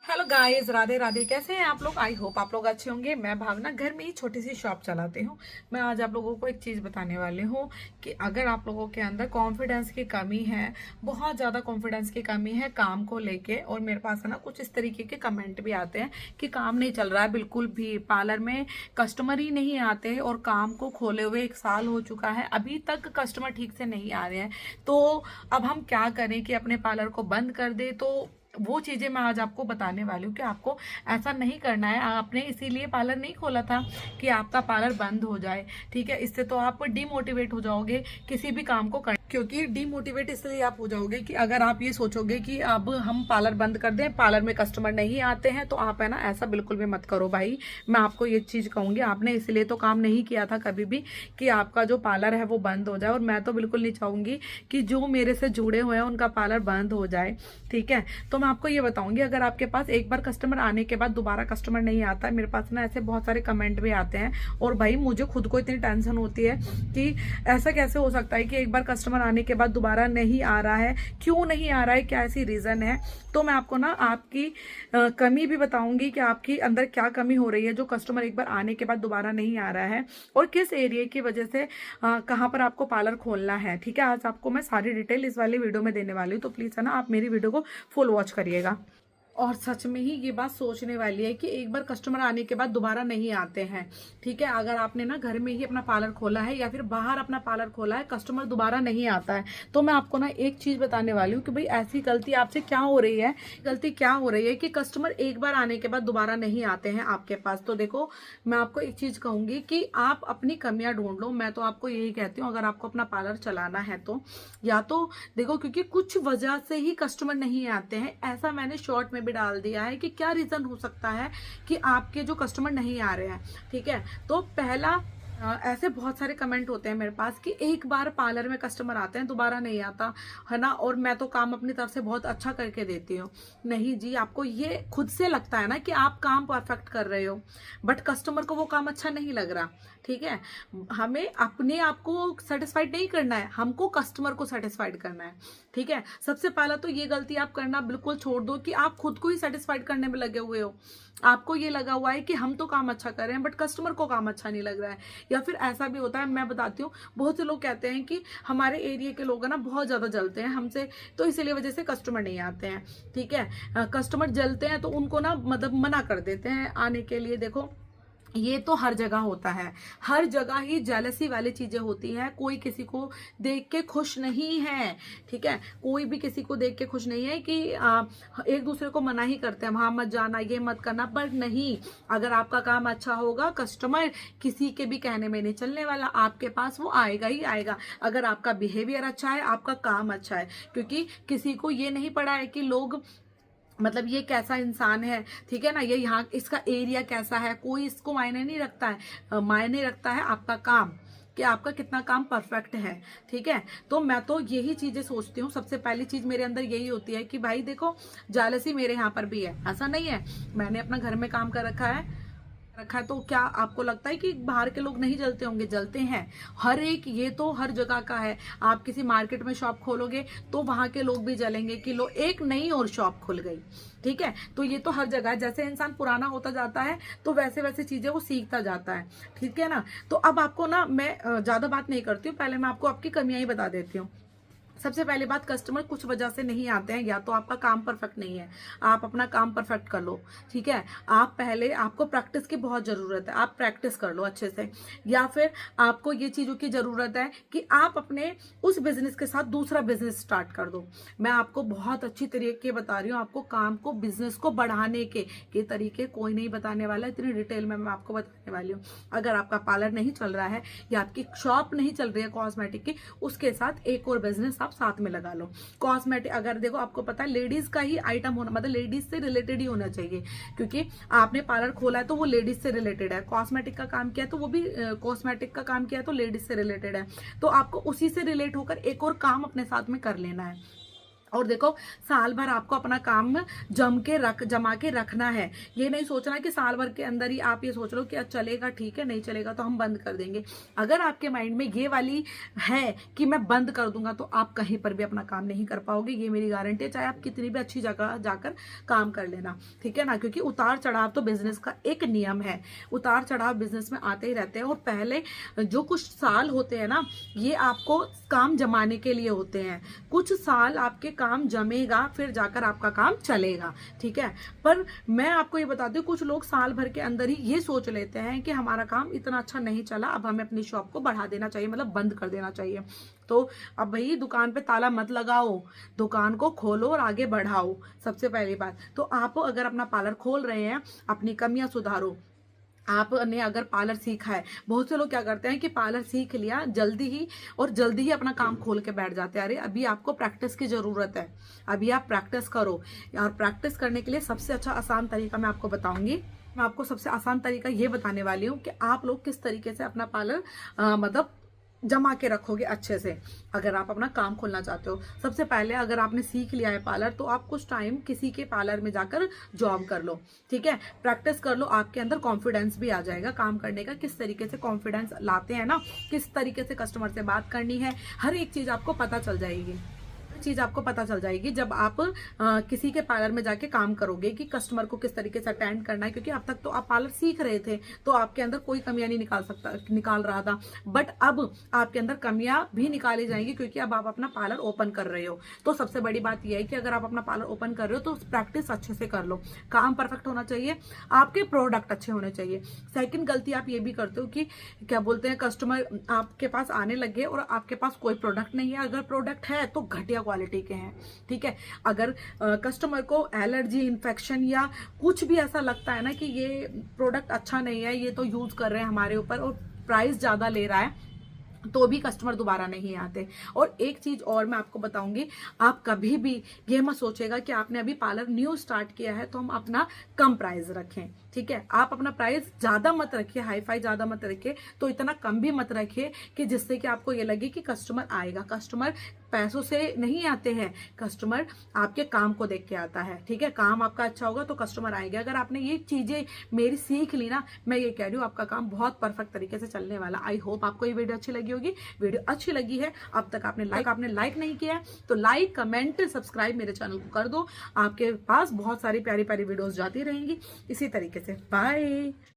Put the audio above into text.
Hello guys, Radhe Radhe. कैसे हैं आप लोग? आई होप आप लोग अच्छे होंगे। मैं भावना घर में ही छोटी सी शॉप चलाती हूँ। मैं आज आप लोगों को एक चीज़ बताने वाली हूँ कि अगर आप लोगों के अंदर कॉन्फिडेंस की कमी है, बहुत ज़्यादा कॉन्फिडेंस की कमी है काम को लेके, और मेरे पास है ना कुछ इस तरीके के कमेंट भी आते हैं कि काम नहीं चल रहा है बिल्कुल भी, पार्लर में कस्टमर ही नहीं आते और काम को खोले हुए 1 साल हो चुका है, अभी तक कस्टमर ठीक से नहीं आ रहे हैं। तो अब हम क्या करें कि अपने पार्लर को बंद कर दे? तो वो चीजें मैं आज आपको बताने वाली हूँ कि आपको ऐसा नहीं करना है। आपने इसीलिए पार्लर नहीं खोला था कि आपका पार्लर बंद हो जाए। ठीक है, इससे तो आप डिमोटिवेट हो जाओगे किसी भी काम को करने। क्योंकि डिमोटिवेट इसलिए आप हो जाओगे कि अगर आप ये सोचोगे कि अब हम पार्लर बंद कर दें, पार्लर में कस्टमर नहीं आते हैं, तो आप है ना ऐसा बिल्कुल भी मत करो भाई। मैं आपको ये चीज कहूंगी, आपने इसलिए तो काम नहीं किया था कभी भी कि आपका जो पार्लर है वो बंद हो जाए, और मैं तो बिल्कुल नहीं चाहूंगी कि जो मेरे से जुड़े हुए हैं उनका पार्लर बंद हो जाए। ठीक है, तो मैं आपको ये बताऊंगी, अगर आपके पास एक बार कस्टमर आने के बाद दोबारा कस्टमर नहीं आता है, मेरे पास ना ऐसे बहुत सारे कमेंट भी आते हैं, और भाई मुझे खुद को इतनी टेंशन होती है कि ऐसा कैसे हो सकता है कि एक बार कस्टमर आने के बाद दोबारा नहीं आ रहा है, क्यों नहीं आ रहा है, क्या ऐसी रीजन है। तो मैं आपको ना आपकी कमी भी बताऊंगी कि आपकी अंदर क्या कमी हो रही है जो कस्टमर एक बार आने के बाद दोबारा नहीं आ रहा है, और किस एरिया की वजह से कहाँ पर आपको पार्लर खोलना है। ठीक है, आज आपको मैं सारी डिटेल इस वाली वीडियो में देने वाली हूँ, तो प्लीज है ना आप मेरी वीडियो को फुल वॉच करिएगा। और सच में ही ये बात सोचने वाली है कि एक बार कस्टमर आने के बाद दोबारा नहीं आते हैं। ठीक है, अगर आपने ना घर में ही अपना पार्लर खोला है या फिर बाहर अपना पार्लर खोला है, कस्टमर दोबारा नहीं आता है, तो मैं आपको ना एक चीज बताने वाली हूँ कि भाई ऐसी गलती आपसे क्या हो रही है। गलती क्या हो रही है कि कस्टमर एक बार आने के बाद दोबारा नहीं आते हैं आपके पास। तो देखो, मैं आपको एक चीज कहूंगी कि आप अपनी कमियां ढूंढ लो। मैं तो आपको यही कहती हूँ, अगर आपको अपना पार्लर चलाना है तो या तो देखो, क्योंकि कुछ वजह से ही कस्टमर नहीं आते हैं, ऐसा मैंने शॉर्ट में भी डाल दिया है कि क्या रीजन हो सकता है कि आपके जो कस्टमर नहीं आ रहे हैं। ठीक है, तो पहला ऐसे बहुत सारे कमेंट होते हैं मेरे पास कि एक बार पार्लर में कस्टमर आते हैं दोबारा नहीं आता है ना, और मैं तो काम अपनी तरफ से बहुत अच्छा करके देती हूँ। नहीं जी, आपको ये खुद से लगता है ना कि आप काम परफेक्ट कर रहे हो, बट कस्टमर को वो काम अच्छा नहीं लग रहा। ठीक है, हमें अपने आप को सेटिस्फाइड नहीं करना है, हमको कस्टमर को सेटिस्फाइड करना है। ठीक है, सबसे पहला तो ये गलती आप करना बिल्कुल छोड़ दो कि आप खुद को ही सेटिस्फाइड करने में लगे हुए हो। आपको ये लगा हुआ है कि हम तो काम अच्छा कर रहे हैं बट कस्टमर को काम अच्छा नहीं लग रहा है। या फिर ऐसा भी होता है, मैं बताती हूँ, बहुत से लोग कहते हैं कि हमारे एरिया के लोग है ना बहुत ज्यादा जलते हैं हमसे, तो इसीलिए वजह से कस्टमर नहीं आते हैं। ठीक है, कस्टमर जलते हैं तो उनको ना मतलब मना कर देते हैं आने के लिए। देखो, ये तो हर जगह होता है, हर जगह ही जेलसी वाली चीजें होती हैं। कोई किसी को देख के खुश नहीं है। ठीक है, कोई भी किसी को देख के खुश नहीं है कि एक दूसरे को मना ही करते हैं, वहां मत जाना, ये मत करना, पर नहीं, अगर आपका काम अच्छा होगा, कस्टमर किसी के भी कहने में नहीं चलने वाला, आपके पास वो आएगा ही आएगा। अगर आपका बिहेवियर अच्छा है, आपका काम अच्छा है, क्योंकि किसी को ये नहीं पड़ा है कि लोग मतलब ये कैसा इंसान है। ठीक है ना, ये यहाँ इसका एरिया कैसा है, कोई इसको मायने नहीं रखता है। मायने रखता है आपका काम, कि आपका कितना काम परफेक्ट है। ठीक है, तो मैं तो यही चीजें सोचती हूँ। सबसे पहली चीज मेरे अंदर यही होती है कि भाई देखो, जालसी मेरे यहाँ पर भी है, ऐसा नहीं है। मैंने अपना घर में काम कर रखा है तो क्या आपको लगता है कि बाहर के लोग नहीं जलते होंगे? जलते हैं। हर एक, ये तो हर जगह का है। आप किसी मार्केट में शॉप खोलोगे तो वहां के लोग भी जलेंगे कि लो एक नई और शॉप खुल गई। ठीक है, तो ये तो हर जगह है। जैसे इंसान पुराना होता जाता है तो वैसे वैसे चीजें वो सीखता जाता है। ठीक है ना, तो अब आपको ना मैं ज्यादा बात नहीं करती हूँ, पहले मैं आपको आपकी कमियां ही बता देती हूँ। सबसे पहली बात, कस्टमर कुछ वजह से नहीं आते हैं, या तो आपका काम परफेक्ट नहीं है। आप अपना काम परफेक्ट कर लो। ठीक है, आप पहले, आपको प्रैक्टिस की बहुत जरूरत है, आप प्रैक्टिस कर लो अच्छे से। या फिर आपको ये चीजों की जरूरत है कि आप अपने उस बिजनेस के साथ दूसरा बिजनेस स्टार्ट कर दो। मैं आपको बहुत अच्छी तरीके बता रही हूँ, आपको काम को, बिजनेस को बढ़ाने के तरीके कोई नहीं बताने वाला, इतनी डिटेल में मैं आपको बताने वाली हूँ। अगर आपका पार्लर नहीं चल रहा है या आपकी शॉप नहीं चल रही है कॉस्मेटिक की, उसके साथ एक और बिजनेस आप साथ में लगा लो। कॉस्मेटिक, अगर देखो आपको पता है लेडीज का ही आइटम होना, मतलब लेडीज से रिलेटेड ही होना चाहिए, क्योंकि आपने पार्लर खोला है तो वो लेडीज से रिलेटेड है। कॉस्मेटिक का काम किया है तो वो भी कॉस्मेटिक का काम किया है तो लेडीज से रिलेटेड है। तो आपको उसी से रिलेट होकर एक और काम अपने साथ में कर लेना है। और देखो, साल भर आपको अपना काम जमा के रखना है। ये नहीं सोचना कि साल भर के अंदर ही आप ये सोच लो कि चलेगा ठीक है, नहीं चलेगा तो हम बंद कर देंगे। अगर आपके माइंड में ये वाली है कि मैं बंद कर दूंगा, तो आप कहीं पर भी अपना काम नहीं कर पाओगे, ये मेरी गारंटी है। चाहे आप कितनी भी अच्छी जगह जाकर काम कर लेना, ठीक है ना, क्योंकि उतार चढ़ाव तो बिजनेस का एक नियम है। उतार चढ़ाव बिजनेस में आते ही रहते हैं। और पहले जो कुछ साल होते हैं ना, ये आपको काम जमाने के लिए होते हैं। कुछ साल आपके काम जमेगा, फिर जाकर आपका काम चलेगा, ठीक है। पर मैं आपको ये बताती हूँ, कुछ लोग साल भर के अंदर ही ये सोच लेते हैं कि हमारा काम इतना अच्छा नहीं चला, अब हमें अपनी शॉप को बढ़ा देना चाहिए, मतलब बंद कर देना चाहिए। तो अब भाई, दुकान पे ताला मत लगाओ, दुकान को खोलो और आगे बढ़ाओ। सबसे पहली बात तो आप अगर अपना पार्लर खोल रहे हैं, अपनी कमियां सुधारो। आपने अगर पार्लर सीखा है, बहुत से लोग क्या करते हैं कि पार्लर सीख लिया जल्दी ही अपना काम खोल के बैठ जाते हैं। अरे अभी आपको प्रैक्टिस की जरूरत है, अभी आप प्रैक्टिस करो। और प्रैक्टिस करने के लिए सबसे अच्छा आसान तरीका मैं आपको बताऊंगी। मैं आपको सबसे आसान तरीका ये बताने वाली हूँ कि आप लोग किस तरीके से अपना पार्लर मतलब जमा के रखोगे अच्छे से, अगर आप अपना काम खोलना चाहते हो। सबसे पहले, अगर आपने सीख लिया है पार्लर, तो आप कुछ टाइम किसी के पार्लर में जाकर जॉब कर लो, ठीक है। प्रैक्टिस कर लो, आपके अंदर कॉन्फिडेंस भी आ जाएगा काम करने का। किस तरीके से कॉन्फिडेंस लाते हैं ना, किस तरीके से कस्टमर से बात करनी है, हर एक चीज आपको पता चल जाएगी। जब आप किसी के पार्लर में जाके काम करोगे कि कस्टमर को किस तरीके से अटेंड करना है। क्योंकि अब तक तो आप पार्लर सीख रहे थे, तो आपके अंदर कोई कमियां नहीं निकाल रहा था। बट अब आपके अंदर कमियां भी निकाली जाएंगी, क्योंकि अब आप अपना पार्लर ओपन कर रहे हो। तो सबसे बड़ी बात यह है कि अगर आप अपना पार्लर ओपन कर रहे हो, तो प्रैक्टिस अच्छे से कर लो। काम परफेक्ट होना चाहिए, आपके प्रोडक्ट अच्छे होने चाहिए। सेकंड गलती आप ये भी करते हो कि क्या बोलते हैं, कस्टमर आपके पास आने लगे और आपके पास कोई प्रोडक्ट नहीं है। अगर प्रोडक्ट है तो घटिया क्वालिटी के हैं, ठीक है। अगर कस्टमर को एलर्जी, इन्फेक्शन या कुछ भी ऐसा लगता है ना कि ये प्रोडक्ट अच्छा नहीं है, ये तो यूज कर रहे हैं हमारे ऊपर और प्राइस ज्यादा ले रहा है, तो भी कस्टमर दोबारा नहीं आते। और एक चीज और मैं आपको बताऊंगी, आप कभी भी ये मत सोचेगा कि आपने अभी पार्लर न्यू स्टार्ट किया है तो हम अपना कम प्राइस रखें, ठीक है। आप अपना प्राइस ज्यादा मत रखिए, हाई फाई ज्यादा मत रखिए, तो इतना कम भी मत रखिए कि जिससे कि आपको ये लगे कि कस्टमर आएगा। कस्टमर पैसों से नहीं आते हैं, कस्टमर आपके काम को देख के आता है, ठीक है। काम आपका अच्छा होगा तो कस्टमर आएंगे। अगर आपने ये चीजें मेरी सीख ली ना, मैं ये कह रही हूँ, आपका काम बहुत परफेक्ट तरीके से चलने वाला। आई होप आपको ये वीडियो अच्छी लगी होगी। वीडियो अच्छी लगी है, अब तक आपने लाइक नहीं किया है, तो लाइक, कमेंट, सब्सक्राइब मेरे चैनल को कर दो। आपके पास बहुत सारी प्यारी प्यारी वीडियोस जाती रहेंगी इसी तरीके से। बाय।